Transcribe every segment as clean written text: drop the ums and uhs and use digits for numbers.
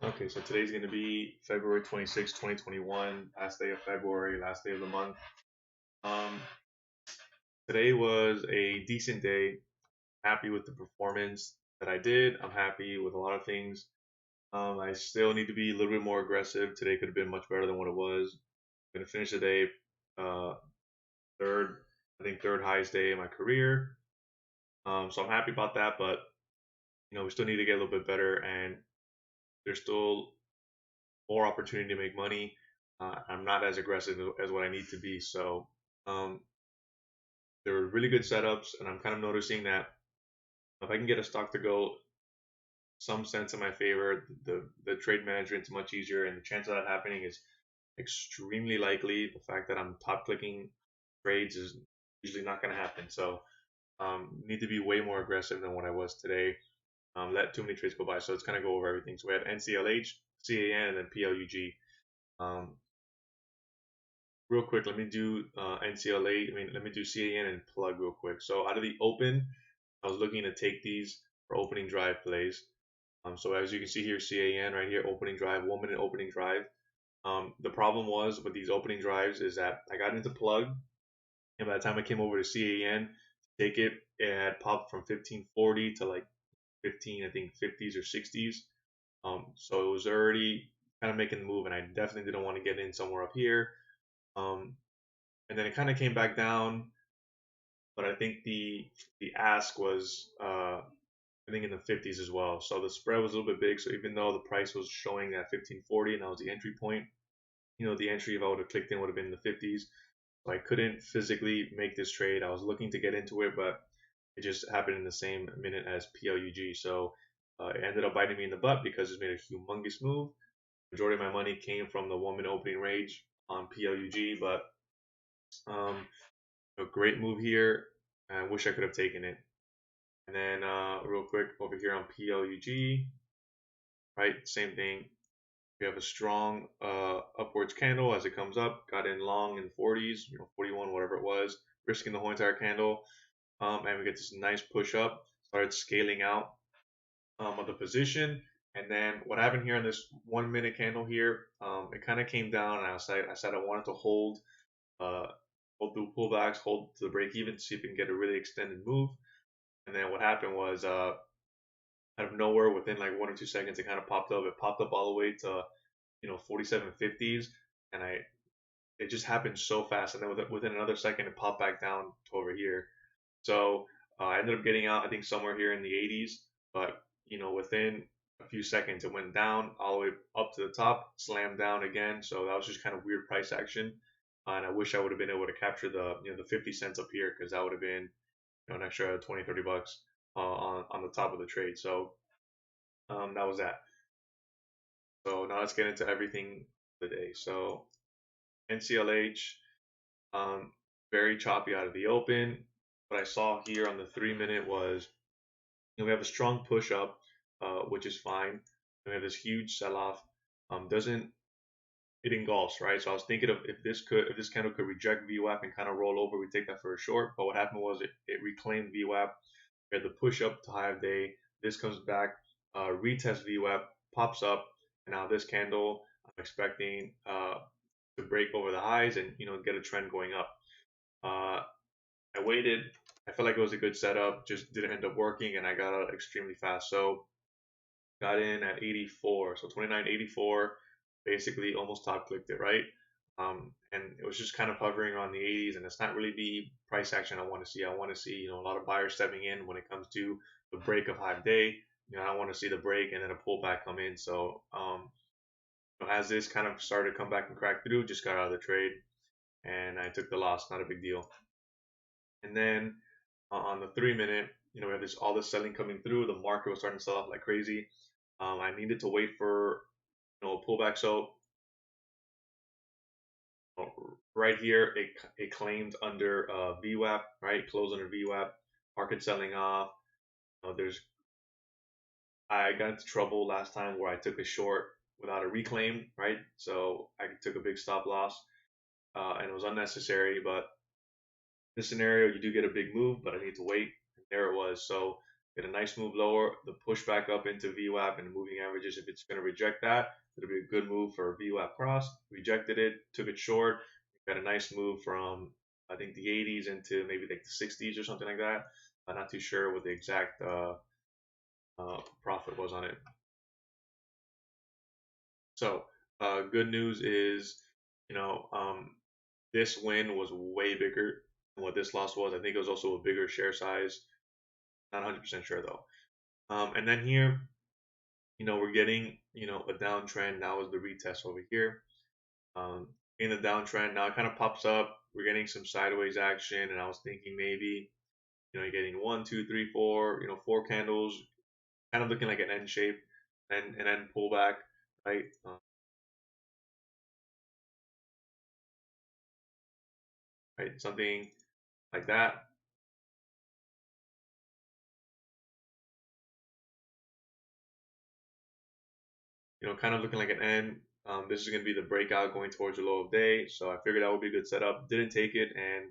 Okay, so today's going to be February 26, 2021, last day of February, last day of the month. Um, Today was a decent day. Happy with the performance that I did. I'm happy with a lot of things. I still need to be a little bit more aggressive. Today could have been much better than what it was. I'm going to finish the day uh, third, I think third highest day in my career. So I'm happy about that, but we still need to get a little bit better, and there's still more opportunity to make money. I'm not as aggressive as what I need to be. So um, there were really good setups, and I'm kind of noticing that if I can get a stock to go some sense in my favor, the trade management is much easier, and the chance of that happening is extremely likely. The fact that I'm top clicking trades is usually not going to happen. So need to be way more aggressive than what I was today. Let too many trades go by. So let's kind of go over everything. So we had NCLH, CAN, and then PLUG. Um, Real quick, let me do NCLA. Let me do CAN and plug real quick. So out of the open, I was looking to take these for opening drive plays. So as you can see here, CAN right here, opening drive, 1 minute opening drive. The problem was with these opening drives is that I got into plug, and by the time I came over to CAN to take it, it had popped from 1540 to like 15, I think 50s or 60s. So it was already kind of making the move, and I definitely didn't want to get in somewhere up here. Um, and then it kind of came back down, but I think the ask was I think in the 50s as well. So the spread was a little bit big. So even though the price was showing at 1540 and that was the entry point, the entry if I would have clicked in would have been in the 50s. So I couldn't physically make this trade. I was looking to get into it, but it just happened in the same minute as PLUG. So it ended up biting me in the butt because it's made a humongous move. Majority of my money came from the 1 minute opening range on PLUG, but um, a great move here. I wish I could have taken it. And then real quick over here on PLUG, right? Same thing. We have a strong upwards candle as it comes up. Got in long in 40s, 41, whatever it was, risking the whole entire candle. And we get this nice push up. Started scaling out of the position. And then what happened here on this 1 minute candle here, it kind of came down, and I said I wanted to uh, hold through pullbacks, hold to the break even, to see if we can get a really extended move. And then what happened was out of nowhere, within like 1 or 2 seconds, it kind of popped up. It popped up all the way to 4750s, and it just happened so fast. And then within another second, it popped back down to over here. So I ended up getting out, I think somewhere here in the 80s, but within a few seconds, it went down all the way up to the top, slammed down again. So that was just kind of weird price action. And I wish I would have been able to capture the 50 cents up here, because that would have been an extra 20, 30 bucks on the top of the trade. So that was that. So now let's get into everything today. So NCLH, um, very choppy out of the open. What I saw here on the 3 minute was we have a strong push up, which is fine. We have this huge sell off. Doesn't it engulfs, right? So I was thinking of if this candle could reject VWAP and kind of roll over, we take that for a short. But what happened was it reclaimed VWAP. We had the push up to high of day. This comes back, retest VWAP, pops up, and now this candle I'm expecting to break over the highs and get a trend going up. Uh, I waited. I felt like it was a good setup, just didn't end up working, and I got out extremely fast. So got in at 84, so 29.84, basically almost top clicked it, right? And it was just kind of hovering around the 80s, and it's not really the price action I want to see. I want to see a lot of buyers stepping in when it comes to the break of high day. I want to see the break and then a pullback come in. So as this kind of started to come back and crack through, just got out of the trade and I took the loss. Not a big deal. And then on the 3 minute, we have all this selling coming through. The market was starting to sell off like crazy. I needed to wait for a pullback. So right here, it claimed under VWAP, right? Closed under VWAP. Market selling off. There's I got into trouble last time where I took a short without a reclaim, right? So I took a big stop loss, and it was unnecessary. But this scenario, you do get a big move, but I need to wait. And there it was. So get a nice move lower, the push back up into VWAP and the moving averages. If it's going to reject that, it'll be a good move for a VWAP cross. Rejected it, took it short, got a nice move from I think the 80s into maybe like the 60s or something like that. I'm not too sure what the exact profit was on it. So good news is, you know, this win was way bigger than what this loss was. I think it was also a bigger share size. Not 100% sure though. And then here, we're getting, a downtrend. Now is the retest over here. In the downtrend, now it kind of pops up. We're getting some sideways action, and I was thinking maybe, you're getting one, two, three, four, four candles, kind of looking like an N shape, and then pullback, right? Right, something like that. Kind of looking like an N. This is going to be the breakout going towards the low of day. So I figured that would be a good setup. Didn't take it. And,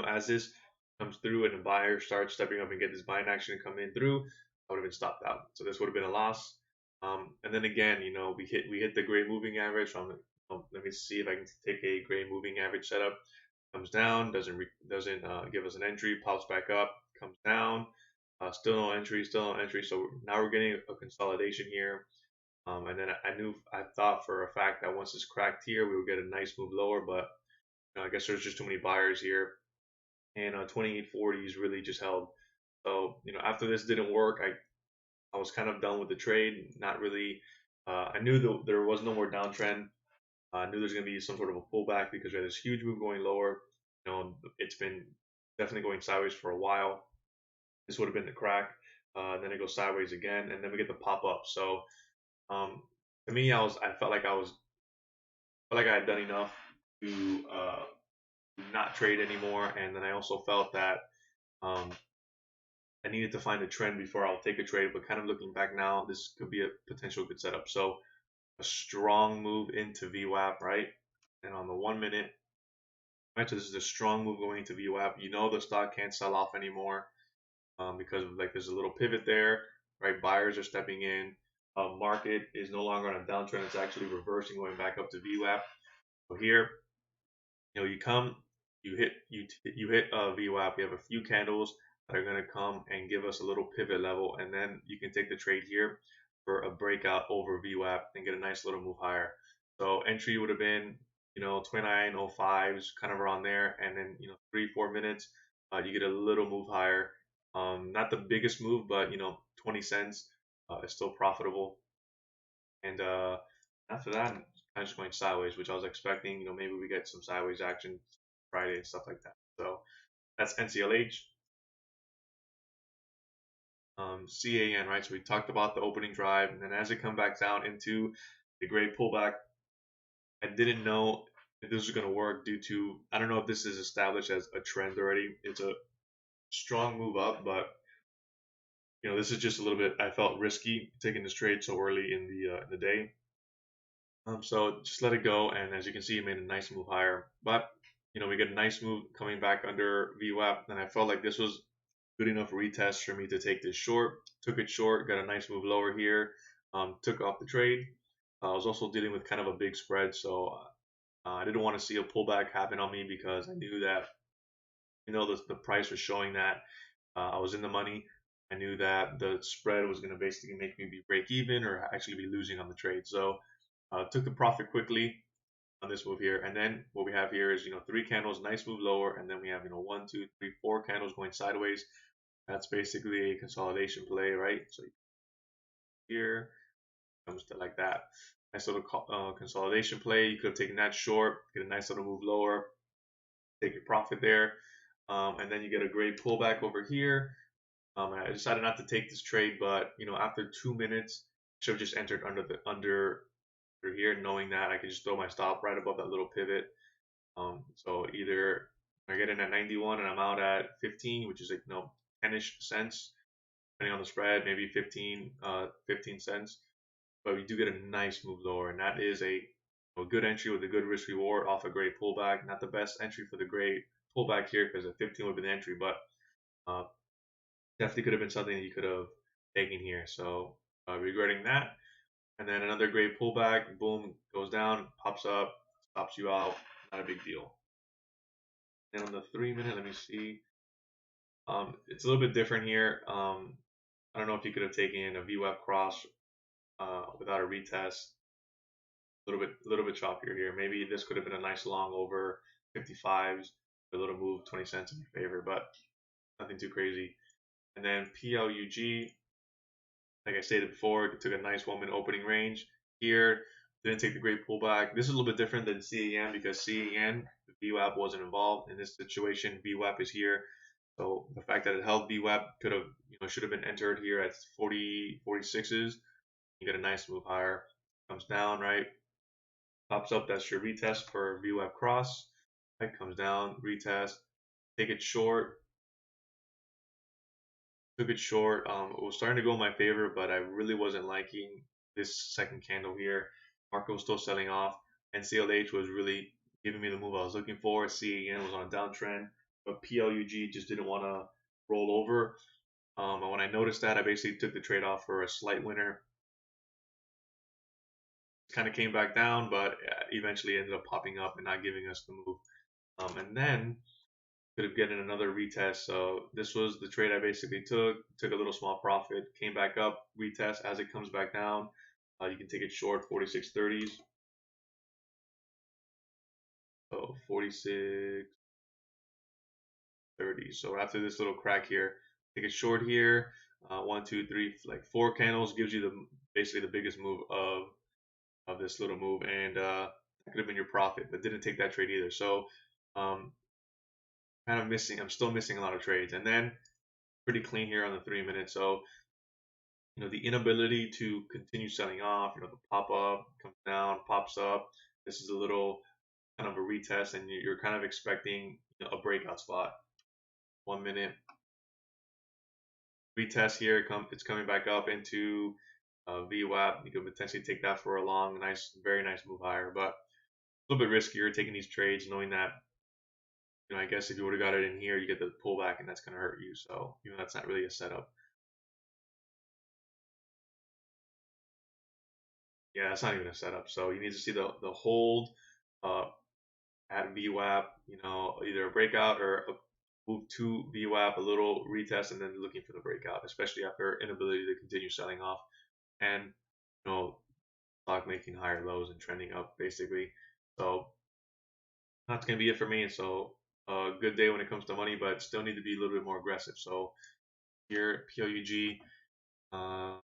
as this comes through and the buyer starts stepping up and get this buying action come in through, I would have been stopped out. So this would have been a loss. And then again, we hit the gray moving average. So let me see if I can take a gray moving average setup. Comes down, doesn't give us an entry, pops back up, comes down, still no entry, still no entry. So now we're getting a consolidation here. And then I thought for a fact that once it's cracked here, we would get a nice move lower, but I guess there's just too many buyers here, and 2840s really just held. So after this didn't work, I was kind of done with the trade. Not really. I knew that there was no more downtrend. I knew there's going to be some sort of a pullback because we had this huge move going lower. It's been definitely going sideways for a while. This would have been the crack. Then it goes sideways again, and then we get the pop up. So um, to me, I felt like I had done enough to not trade anymore, and then I also felt that um, I needed to find a trend before I'll take a trade. But kind of looking back now, this could be a potential good setup. So a strong move into VWAP, right? And on the 1 minute, right? So this is a strong move going into VWAP. The stock can't sell off anymore because of, like, there's a little pivot there, right? Buyers are stepping in. Market is no longer on a downtrend; it's actually reversing, going back up to VWAP. So here, you come, you hit VWAP. You have a few candles that are going to come and give us a little pivot level, and then you can take the trade here for a breakout over VWAP and get a nice little move higher. So entry would have been 2905s, kind of around there, and then 3-4 minutes, you get a little move higher. Not the biggest move, but 20 cents is still profitable. And after that, kind of just going sideways, which I was expecting. Maybe we get some sideways action Friday and stuff like that. So that's NCLH. CAN, right? So we talked about the opening drive, and then as it come back down into the great pullback, I didn't know if this was going to work due to, I don't know if this is established as a trend already. It's a strong move up, but this is just a little bit. I felt risky taking this trade so early in the day. So just let it go, and as you can see, it made a nice move higher. But we get a nice move coming back under VWAP, and I felt like this was good enough retest for me to take this short. Took it short, got a nice move lower here, took off the trade. I was also dealing with kind of a big spread, so I didn't want to see a pullback happen on me because I knew that the price was showing that I was in the money. I knew that the spread was going to basically make me be break even or actually be losing on the trade. So took the profit quickly on this move here. And then what we have here is, 3 candles, nice move lower. And then we have, 1, 2, 3, 4 candles going sideways. That's basically a consolidation play, right? So here comes to like that. Nice little consolidation play. You could have taken that short, get a nice little move lower, take your profit there. And then you get a great pullback over here. I decided not to take this trade, but after 2 minutes, I should have just entered under here, knowing that I could just throw my stop right above that little pivot. So either I get in at 91 and I'm out at 15, which is like 10ish cents, depending on the spread, maybe 15 cents. But we do get a nice move lower, and that is a good entry with a good risk reward off a great pullback. Not the best entry for the great pullback here because a 15 would be the entry, but definitely could have been something that you could have taken here. So regretting that. And then another great pullback, boom, goes down, pops up, stops you out. Not a big deal. And on the 3 minute, let me see. It's a little bit different here. I don't know if you could have taken a VWAP cross without a retest. A little bit choppier here. Maybe this could have been a nice long over 55s, a little move 20 cents in your favor, but nothing too crazy. And then PLUG, like I stated before, it took a nice 1 minute opening range here. Didn't take the great pullback. This is a little bit different than CAN because CAN, the VWAP wasn't involved. In this situation, VWAP is here. So the fact that it held VWAP could have, should have been entered here at 40, 46s. You get a nice move higher. Comes down, right? Pops up, that's your retest for VWAP cross. Right, comes down, retest. Take it short. Took it short. It was starting to go in my favor, but I really wasn't liking this second candle here. Market was still selling off. NCLH was really giving me the move I was looking for. CAN was on a downtrend, but PLUG just didn't want to roll over. And when I noticed that, I basically took the trade off for a slight winner. Kind of came back down, but eventually ended up popping up and not giving us the move. And then could have gotten another retest. So this was the trade I basically took a little small profit, came back up, retest as it comes back down. You can take it short 46.30s. So 46.30. So after this little crack here, take it short here. 1, 2, 3, like 4 candles gives you the basically the biggest move of this little move, and that could have been your profit, but didn't take that trade either. So kind of missing. I'm still missing a lot of trades, and then pretty clean here on the 3 minutes. So the inability to continue selling off. The pop up comes down, pops up. This is a little kind of a retest, and you're kind of expecting a breakout spot. 1 minute retest here. It's coming back up into VWAP. You could potentially take that for a long, nice, very nice move higher, but a little bit riskier taking these trades, knowing that I guess if you would have got it in here, you get the pullback, and that's going to hurt you. So that's not really a setup. Yeah, it's not even a setup. So you need to see the hold at VWAP, either a breakout or a move to VWAP, a little retest, and then looking for the breakout, especially after inability to continue selling off and stock making higher lows and trending up basically. So that's gonna be it for me. So good day when it comes to money, but still need to be a little bit more aggressive. So here PLUG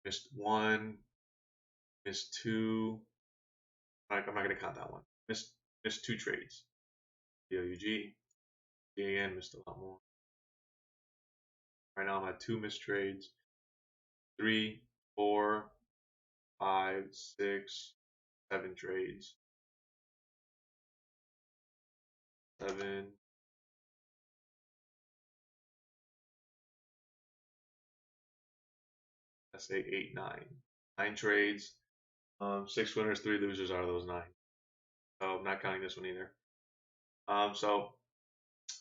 missed 1, missed 2. I'm not gonna count that one. Missed 2 trades. PLUG, CAN missed a lot more. Right now I'm at 2 missed trades. 3, 4, 5, 6, 7 trades. 7. Let's say 8, 9. 9 trades. 6 winners, 3 losers out of those 9. So I'm not counting this one either. So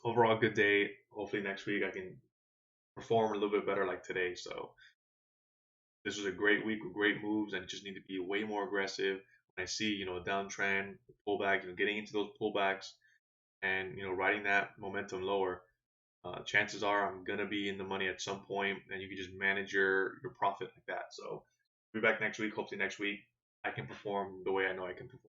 overall, good day. Hopefully next week I can perform a little bit better like today. So this was a great week with great moves, and just need to be way more aggressive. When I see a downtrend, pullback, getting into those pullbacks, and riding that momentum lower. Chances are I'm gonna be in the money at some point, and you can just manage your profit like that. So, be back next week. Hopefully next week I can perform the way I know I can perform.